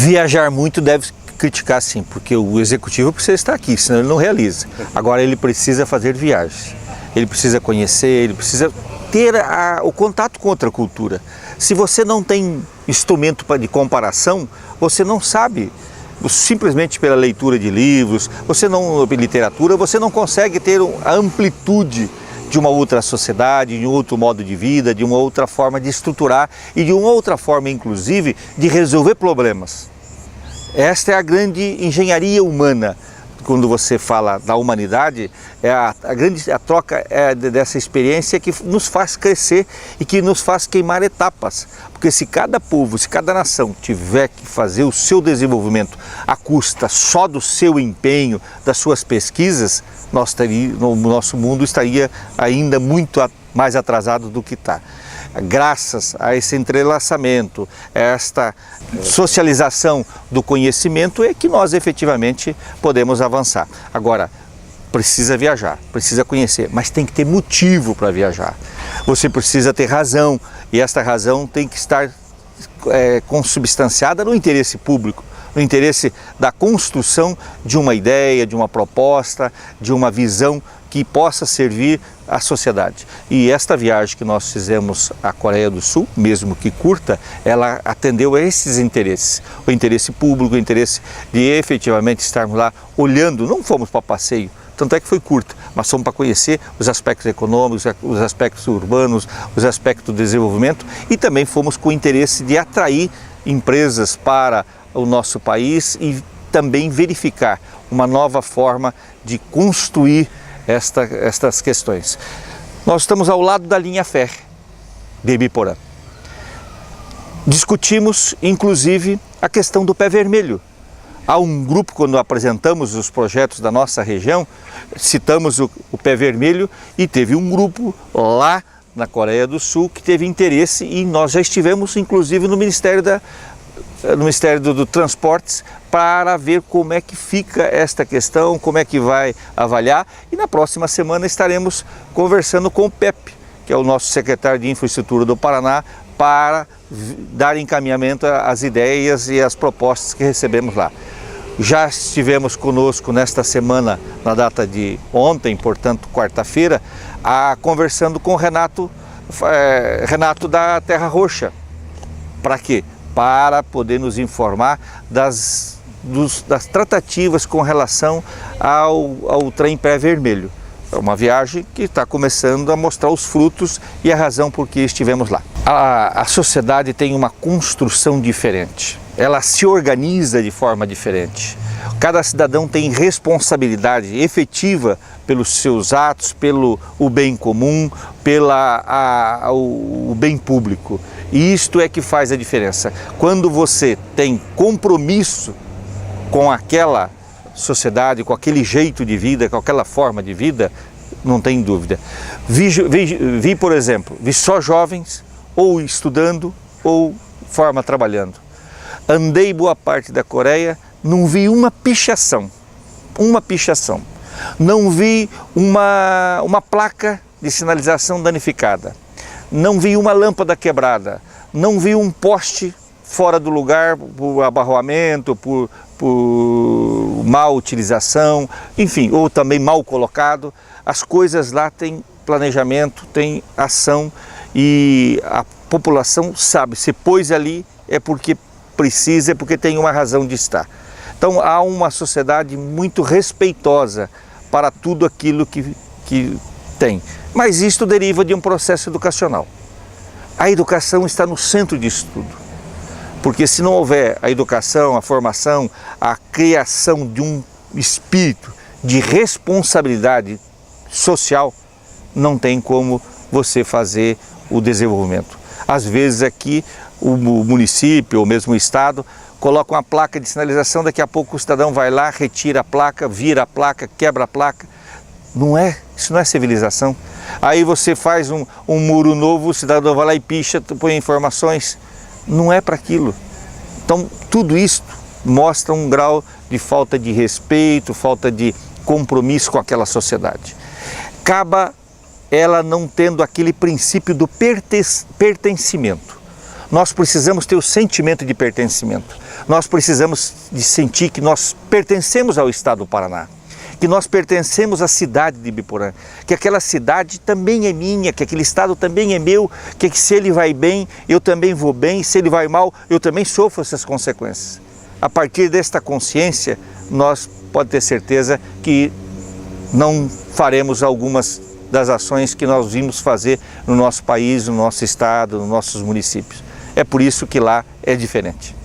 Viajar muito deve criticar sim, porque o executivo precisa estar aqui, senão ele não realiza. Agora ele precisa fazer viagens, ele precisa conhecer, ele precisa ter o contato com outra cultura. Se você não tem instrumento de comparação, você não sabe, simplesmente pela leitura de livros, literatura, você não consegue ter a amplitude de uma outra sociedade, de um outro modo de vida, de uma outra forma de estruturar e de uma outra forma, inclusive, de resolver problemas. Esta é a grande engenharia humana. Quando você fala da humanidade, a troca dessa experiência que nos faz crescer e que nos faz queimar etapas. Porque se cada povo, se cada nação tiver que fazer o seu desenvolvimento à custa só do seu empenho, das suas pesquisas, o nosso mundo estaria ainda muito mais atrasado do que está. Graças a esse entrelaçamento, a esta socialização do conhecimento é que nós efetivamente podemos avançar. Agora, precisa viajar, precisa conhecer, mas tem que ter motivo para viajar. Você precisa ter razão e esta razão tem que estar consubstanciada no interesse público, no interesse da construção de uma ideia, de uma proposta, de uma visão que possa servir à sociedade. E esta viagem que nós fizemos à Coreia do Sul, mesmo que curta, ela atendeu a esses interesses. O interesse público, o interesse de efetivamente estarmos lá olhando, não fomos para passeio, tanto é que foi curta, mas fomos para conhecer os aspectos econômicos, os aspectos urbanos, os aspectos do desenvolvimento e também fomos com o interesse de atrair empresas para o nosso país e também verificar uma nova forma de construir estas questões. Nós estamos ao lado da linha férrea de Ibiporã. Discutimos, inclusive, a questão do pé vermelho. Há um grupo, quando apresentamos os projetos da nossa região, citamos o pé vermelho e teve um grupo lá na Coreia do Sul que teve interesse e nós já estivemos, inclusive, no Ministério do Transportes para ver como é que fica esta questão, como é que vai avaliar e na próxima semana estaremos conversando com o PEP, que é o nosso secretário de Infraestrutura do Paraná, para dar encaminhamento às ideias e às propostas que recebemos lá. Já estivemos conosco nesta semana, na data de ontem, portanto quarta-feira, conversando com o Renato da Terra Roxa. Para quê? Para poder nos informar das tratativas com relação ao trem pé vermelho. É uma viagem que está começando a mostrar os frutos e a razão por que estivemos lá. A sociedade tem uma construção diferente, ela se organiza de forma diferente. Cada cidadão tem responsabilidade efetiva pelos seus atos, pelo bem comum, o bem público. E isto é que faz a diferença. Quando você tem compromisso com aquela sociedade, com aquele jeito de vida, com aquela forma de vida, não tem dúvida. Por exemplo, vi só jovens ou estudando ou trabalhando. Andei boa parte da Coreia, não vi uma pichação. Não vi uma placa de sinalização danificada. Não vi uma lâmpada quebrada. Não vi um poste fora do lugar por abarroamento, por má utilização, enfim, ou também mal colocado. As coisas lá têm planejamento, têm ação e a população sabe, se pôs ali é porque precisa, é porque tem uma razão de estar. Então há uma sociedade muito respeitosa para tudo aquilo que tem. Mas isto deriva de um processo educacional. A educação está no centro disso tudo. Porque se não houver a educação, a formação, a criação de um espírito de responsabilidade social, não tem como você fazer o desenvolvimento. Às vezes aqui o município ou mesmo o estado coloca uma placa de sinalização, daqui a pouco o cidadão vai lá, retira a placa, vira a placa, quebra a placa. Isso não é civilização. Aí você faz um muro novo, o cidadão vai lá e picha, põe informações. Não é para aquilo. Então tudo isso mostra um grau de falta de respeito, falta de compromisso com aquela sociedade. Acaba ela não tendo aquele princípio do pertencimento. Nós precisamos ter o sentimento de pertencimento. Nós precisamos de sentir que nós pertencemos ao estado do Paraná, que nós pertencemos à cidade de Ibiporã, que aquela cidade também é minha, que aquele estado também é meu, que se ele vai bem, eu também vou bem, se ele vai mal, eu também sofro essas consequências. A partir desta consciência, nós podemos ter certeza que não faremos algumas das ações que nós vimos fazer no nosso país, no nosso estado, nos nossos municípios. É por isso que lá é diferente.